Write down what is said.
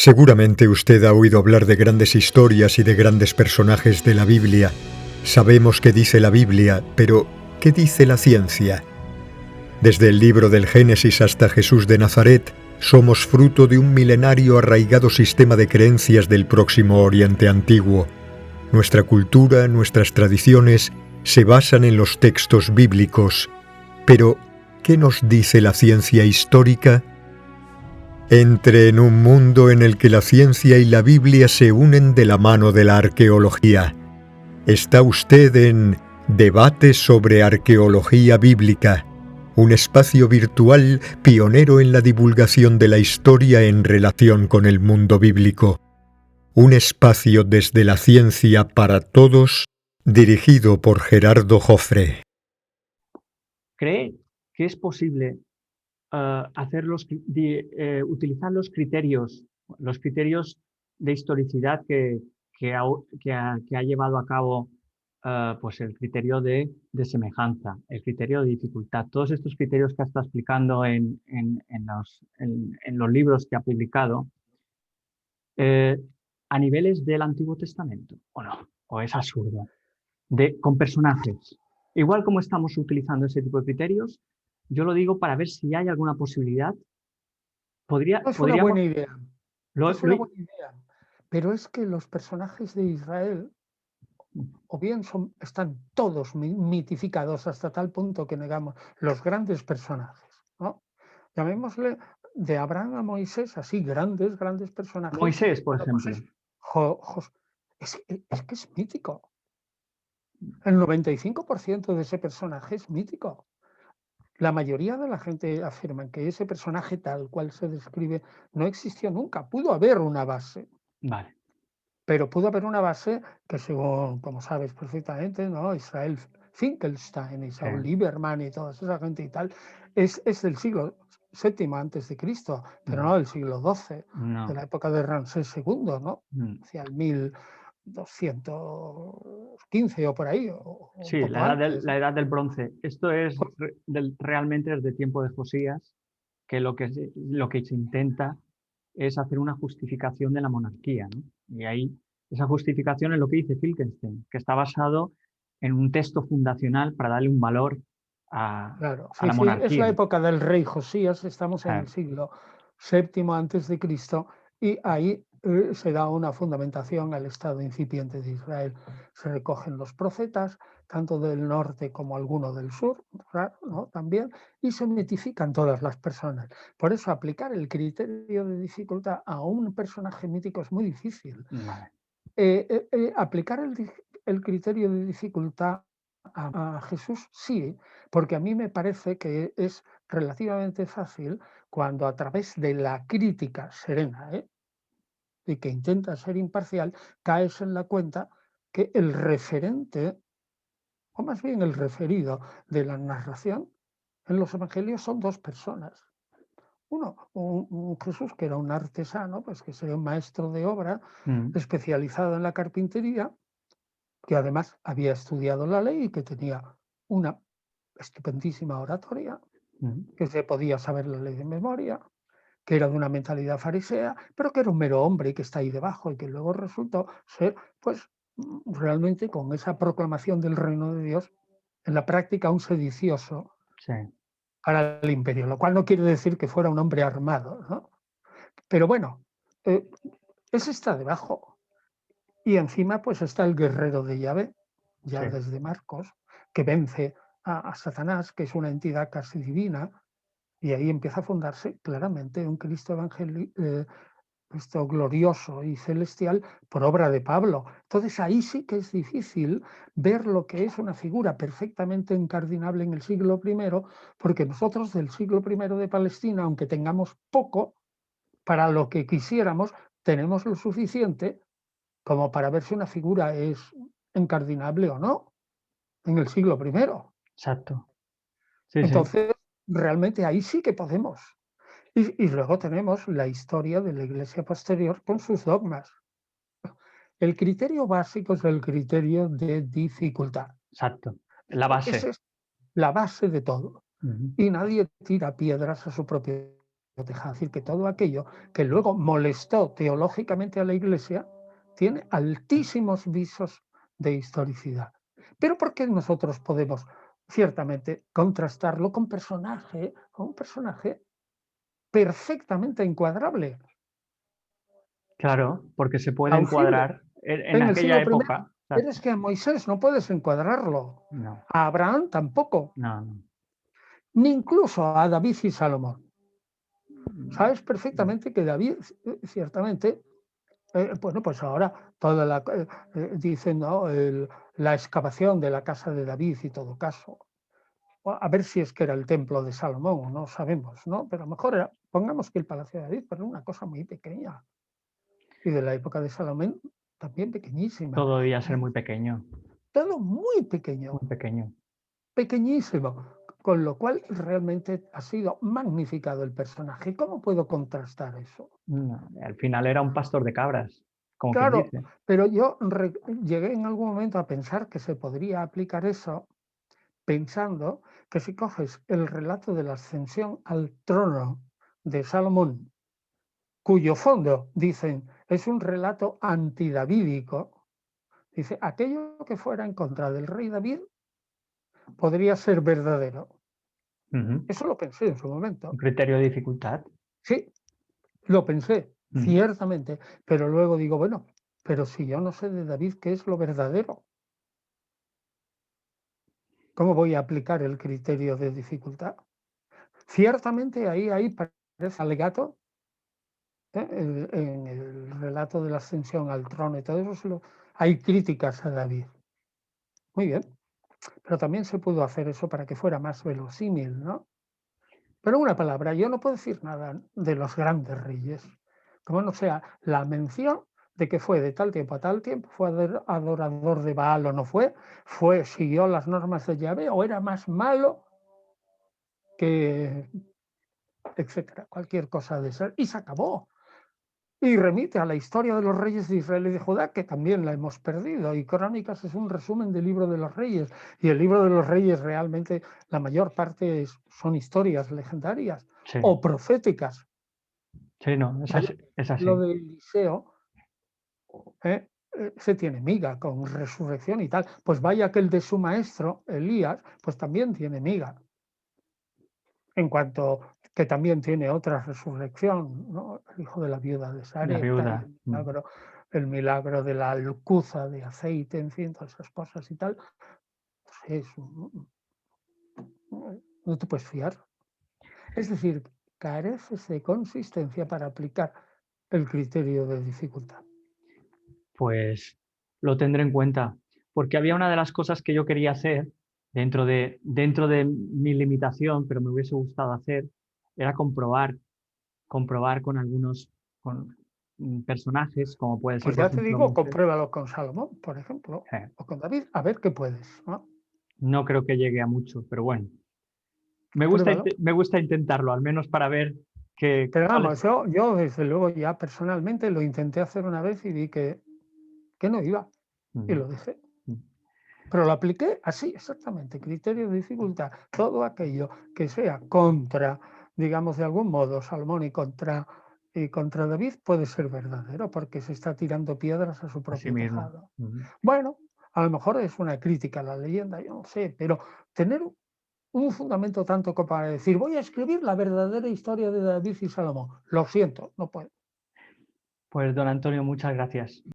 Seguramente usted ha oído hablar de grandes historias y de grandes personajes de la Biblia. Sabemos qué dice la Biblia, pero ¿qué dice la ciencia? Desde el libro del Génesis hasta Jesús de Nazaret, somos fruto de un milenario arraigado sistema de creencias del Próximo Oriente Antiguo. Nuestra cultura, nuestras tradiciones, se basan en los textos bíblicos. Pero, ¿qué nos dice la ciencia histórica? Entre en un mundo en el que la ciencia y la Biblia se unen de la mano de la arqueología. Está usted en Debates sobre Arqueología Bíblica, un espacio virtual pionero en la divulgación de la historia en relación con el mundo bíblico. Un espacio desde la ciencia para todos, dirigido por Gerardo Jofre. ¿Cree que es posible utilizar los criterios de historicidad que ha llevado a cabo pues el criterio de semejanza, el criterio de dificultad, todos estos criterios que está explicando en los libros que ha publicado, a niveles del Antiguo Testamento, o no, o es absurdo, con personajes? Igual como estamos utilizando ese tipo de criterios, yo lo digo para ver si hay alguna posibilidad. Es una buena idea. Lo- Es una lo- buena idea. Pero es que los personajes de Israel, o bien están todos mitificados hasta tal punto que negamos los grandes personajes, ¿no? Llamémosle de Abraham a Moisés, así grandes personajes. Moisés, por Bueno, pues ejemplo. es que es mítico. El 95% de ese personaje es mítico. La mayoría de la gente afirma que ese personaje tal cual se describe no existió nunca. Pudo haber una base, Vale. pero pudo haber una base que, según, como sabes perfectamente, ¿no? Israel Finkelstein y Saul Lieberman y toda esa gente y tal, es del siglo VII antes de Cristo, pero no del siglo XII, de la época de Ramsés II, ¿no? Hacia el 1215 o por ahí, o Sí, un poco antes. la edad del bronce. Esto es realmente desde tiempo de Josías, que lo que se intenta es hacer una justificación de la monarquía, ¿no? Y ahí esa justificación es lo que dice Finkelstein, que está basado en un texto fundacional para darle un valor a la Sí, monarquía. es la época del rey Josías, estamos en el Claro. siglo VII antes de Cristo, y ahí se da una fundamentación al estado incipiente de Israel. Se recogen los profetas, tanto del norte como alguno del sur, ¿no? También, y se mitifican todas las personas. Por eso aplicar el criterio de dificultad a un personaje mítico es muy difícil. Vale. Aplicar el criterio de dificultad a Jesús, sí, porque a mí me parece que es relativamente fácil cuando, a través de la crítica serena, y que intenta ser imparcial, caes en la cuenta que el referente, o más bien el referido de la narración en los evangelios, son dos personas. Uno, un Jesús que era un artesano, pues que sería un maestro de obra especializado en la carpintería, que además había estudiado la ley y que tenía una estupendísima oratoria, que se podía saber la ley de memoria, que era de una mentalidad farisea, pero que era un mero hombre y que está ahí debajo, y que luego resultó ser, pues, realmente, con esa proclamación del reino de Dios, en la práctica un sedicioso para el imperio, lo cual no quiere decir que fuera un hombre armado, ¿no? Pero bueno, ese está debajo. Y encima pues está el guerrero de Yahvé, ya desde Marcos, que vence a Satanás, que es una entidad casi divina, y ahí empieza a fundarse claramente un Cristo Cristo glorioso y celestial por obra de Pablo. Entonces ahí sí que es difícil ver lo que es una figura perfectamente incardinable en el siglo I, porque nosotros del siglo I de Palestina, aunque tengamos poco, para lo que quisiéramos, tenemos lo suficiente como para ver si una figura es incardinable o no, en el siglo I. Exacto. Sí, Entonces, realmente ahí sí que podemos. Y luego tenemos la historia de la Iglesia posterior con sus dogmas. El criterio básico es el criterio de dificultad. Exacto. La base. Esa es la base de todo. Y nadie tira piedras a su propio deja decir que todo aquello que luego molestó teológicamente a la Iglesia tiene altísimos visos de historicidad. Pero ¿por qué nosotros podemos ciertamente contrastarlo con un personaje perfectamente encuadrable, Claro, porque se puede plausible? encuadrar en En el aquella siglo I, época. pero es que a Moisés no puedes encuadrarlo, No, a Abraham tampoco, no, no. ni incluso a David y Salomón. Sabes Mm, perfectamente que David, ciertamente, bueno, pues ahora toda dicen, ¿no? La excavación de la casa de David y todo caso. A ver si es que era el templo de Salomón, no sabemos, ¿no? Pero a lo mejor pongamos que el palacio de David, pero era una cosa muy pequeña. Y de la época de Salomón, también pequeñísima. todo debía ser muy pequeño, Todo muy pequeño, muy pequeño. pequeñísimo. Con lo cual realmente ha sido magnificado el personaje. ¿Cómo puedo contrastar eso? No, al final era un pastor de cabras, como quien Claro, dice. pero yo llegué en algún momento a pensar que se podría aplicar eso pensando que si coges el relato de la ascensión al trono de Salomón, cuyo fondo, dicen, es un relato antidavídico, dice, aquello que fuera en contra del rey David podría ser verdadero. Ujú. Eso lo pensé en su Un momento. criterio de dificultad. Sí, lo pensé, Mm. ciertamente, pero luego digo, bueno, pero si yo no sé de David qué es lo verdadero, ¿cómo voy a aplicar el criterio de dificultad? Ciertamente ahí parece alegato, en el relato de la ascensión al trono y todo eso, hay críticas a David. Muy bien, pero también se pudo hacer eso para que fuera más verosímil, ¿no? Pero una palabra, yo no puedo decir nada de los grandes reyes, como no sea la mención de que fue de tal tiempo a tal tiempo, fue adorador de Baal o no siguió las normas de Yahvé o era más malo que, etcétera, cualquier cosa de ser, y se acabó. Y remite a la historia de los reyes de Israel y de Judá, que también la hemos perdido. Y Crónicas es un resumen del libro de los reyes. Y el libro de los reyes realmente, la mayor parte son historias legendarias Sí, o proféticas. sí, no, Vaya, es lo así. de Eliseo se tiene miga con resurrección y tal. Pues vaya que el de su maestro, Elías, pues también tiene miga. En cuanto que también tiene otra resurrección, ¿no? El hijo de la viuda de La Sarepta y viuda. el milagro de la alcuza de aceite, en fin, todas esas cosas y tal, pues no te puedes fiar. Es decir, careces de consistencia para aplicar el criterio de dificultad. Pues lo tendré en cuenta, porque había una de las cosas que yo quería hacer dentro de mi limitación, pero me hubiese gustado hacer, era comprobar con algunos con, personajes, como puede ser, Pues por ya te ejemplo, digo, Moisés. compruébalo con Salomón, por ejemplo, o con David, a ver qué puedes, ¿no? No creo que llegue a mucho, pero bueno, Pruébalo. me gusta intentarlo, al menos para ver Pero cuál es. vamos, yo desde luego ya personalmente lo intenté hacer una vez y vi que no iba y Mm, lo dejé. mm. Pero lo apliqué así, exactamente, criterio de dificultad. Todo aquello que sea contra, digamos de algún modo, Salomón y contra David puede ser verdadero porque se está tirando piedras a su Así propio mismo. tejado. Mm. Bueno, a lo mejor es una crítica a la leyenda, yo no sé, pero tener un fundamento tanto como para decir voy a escribir la verdadera historia de David y Salomón. Lo siento, no puedo. Pues don Antonio, muchas gracias.